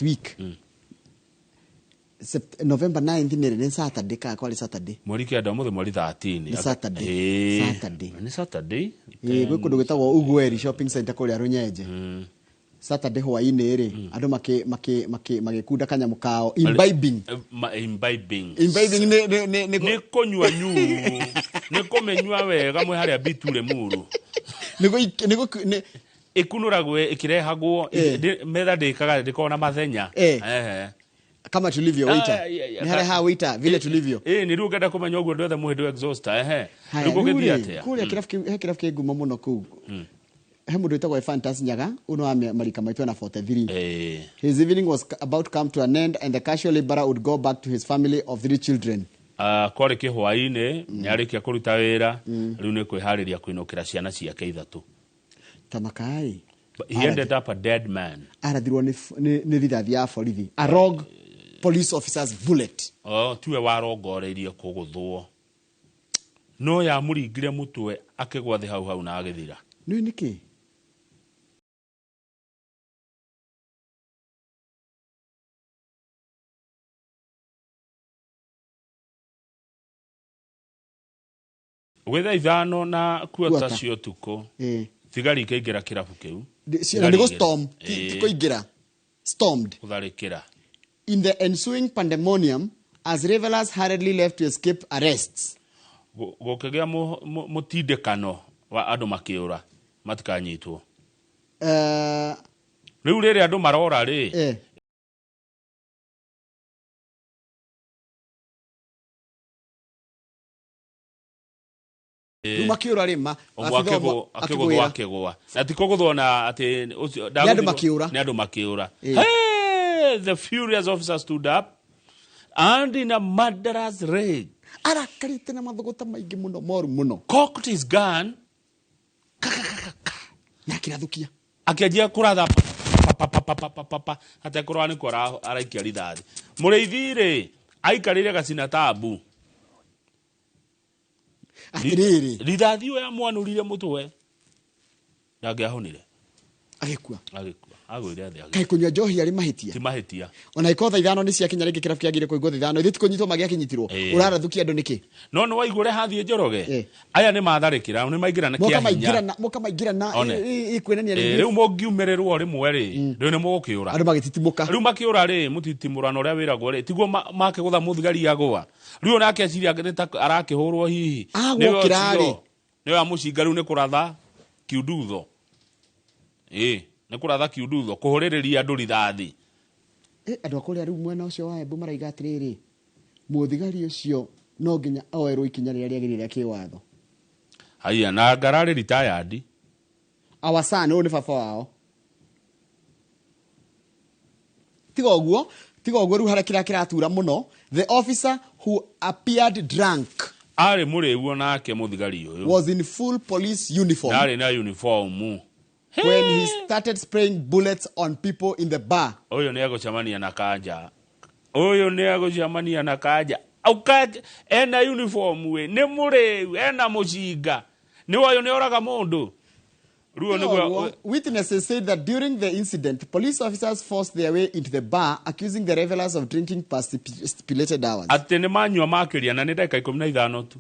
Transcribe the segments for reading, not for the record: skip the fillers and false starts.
last week. November 9th ni Saturday ka kwa Saturday. Mweri kenda muthe mweri 13. Ni Saturday. Saturday. Ni Saturday. Gwe kundu gwitagwo Ugweri shopping center kuri Runyenje. Saturday hwaini ri andu magikunda kanyamu kao imbibing ni konywa nyuru ni komenywa wega mwe haria biture muru niko ikunuragwe ikirehagwo metha ndikaga ndikona mathenya kama tulivyo waiter ni haria waiter vile tulivyo ni riu ngenda kumenya uguo ndwethe muhindu exhauster riu githia atia kuria kirafu kigumo muno ku he mundu witagwo Fantasy Nyaga uno wa marika maitu na 43 his evening was about to come to an end and the casual laborer would go back to his family of 3 children. Kwari kihwaine ni arikia kuruta wira riu ni kwihariria kwinukira ciana ciake ithatu tamakai. He ended up a dead man. Arathirwo ni rithathi ya borithi, a rogue police officer's bullet. Tuwe warongoreirie kuguthwo no ya muringire mutwe akigwa thi hau na agithira ni niki wetha ithano na kuota cio tuko thigari ikaingira kirabu kiu ni go storm tikoingira stormed kutharikira. In the ensuing pandemonium as revelers hurriedly left to escape arrests gukigea mutindikano wa andu makiura matikanyitwo riu riri andu marora ri makiura rima akigwa ati kugudona ati andu makiura the furious officer stood up and in a murderous rage arakarite na mathogota maingi muno moru muno cocked his gun na kirathukia akiajia kuratha hata kurani kora araikia rithathi muriithire aikarire gacina tabu atiriri rithathi yo yamwanurire mutwe yangiahonire agikua agwire athi kai kunywa njohi ari mahitia ti mahitia ona ikotha ithano ni ciakinya ringi kirabu kiagire kuigwa ithano ithi tikunyitwo magiakinyitirwo urarathukia andu niki no no waigure hathie njoroge aya ni matharikira ni maingira na kiahinya moka maingira na ikwenania riu mongiumererwo rimwe ri riu ni mugukiura andu magititimuka riu makiura ri mutitimurano uria wiragwo ri tiguo makigutha muthigari agwa riu nake aciria arakihurwo hihi ni wa mucinga riu ni kuratha kiundutho ni kuratha kiundutho kuhuririria andu rithathi andu akuria riu mwena ucio wa Embu maraiga atiriri muthigari ucio no nginya oerwo ikinya riria riagirire kiwatho haya na ngarari retired awasana ni baba wao tiga uguo riu harakira kiratura muno the officer who appeared drunk ari muriu nake muthigari uyu was in full police uniform ari na uniform when he started spraying bullets on people in the bar. Oyo ni agucamania na kanja aukaje ena uniform we ni muriu ena mucinga ni wayo ni oraga mundu ruo ni witnesses said that during the incident police officers forced their way into the bar accusing the revelers of drinking past stipulated hours. Ati ni manywa makiria na ni ndeka 15 tu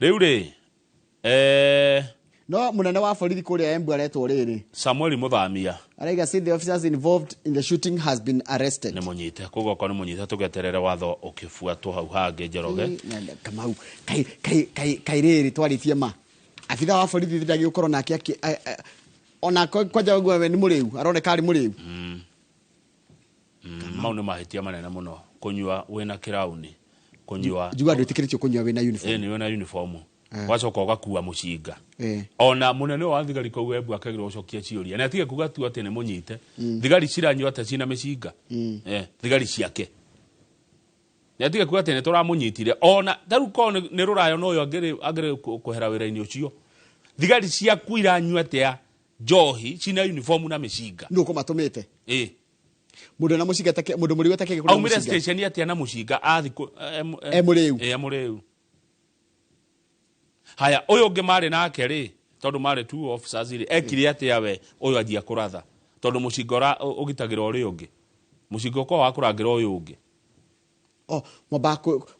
riu ri no munene wa borithi kuria Embu aretwo riri Samuel Muthamia araiga said the officers involved in the shooting has been arrested. Ni munyite kugoko ni munyite tugeterere watho ukifuatwo hau hange Njoroge kamau kai riri twaritie ma afitha wa borithi ndagi ukorwo nake ona kwaja gwe ni muriu aroneka ari muriu mau ni mahitia manene muno kunywa wena kirauni kunywa juga nditikiritio kunywa wena uniform ni wena uniform wacoka ugakuwa mucinga ona munene wa thigari kou Embu akagirwo ucokia ciuria na atige kuga tu ati ni munyite thigari ciranywa ati cina micinga thigari ciake na atige kuga ati ni turamunyitire ona taruko ni rurayo no yo agire kuhera wira-ini ucio thigari ciaku iranywa atia njohi cina uniform na micinga nduko matumite mundu na mucinga take mundu muri wetake kugura mucinga au mire station atia na mucinga athiku muriu haya uyu ungi mari nake ri tondu mari two officers ri ekire atia we uyu ajia kuratha tondu mucinga ugitagira uri ungi mucinga uko wa kurangira uyu ungi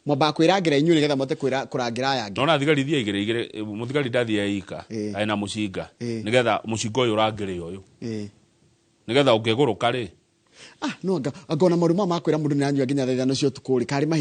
mwamba kwirangira inyu nigetha mote kurangira aya angi nona thigari thia igire muthigari ndathia ika aina mucinga nigetha mucinga uyu urangire uyu nigetha ukiguruka ri no ngona maruma makwira mundu ni anyu nginya thaitha no cio tukuri kari mahiti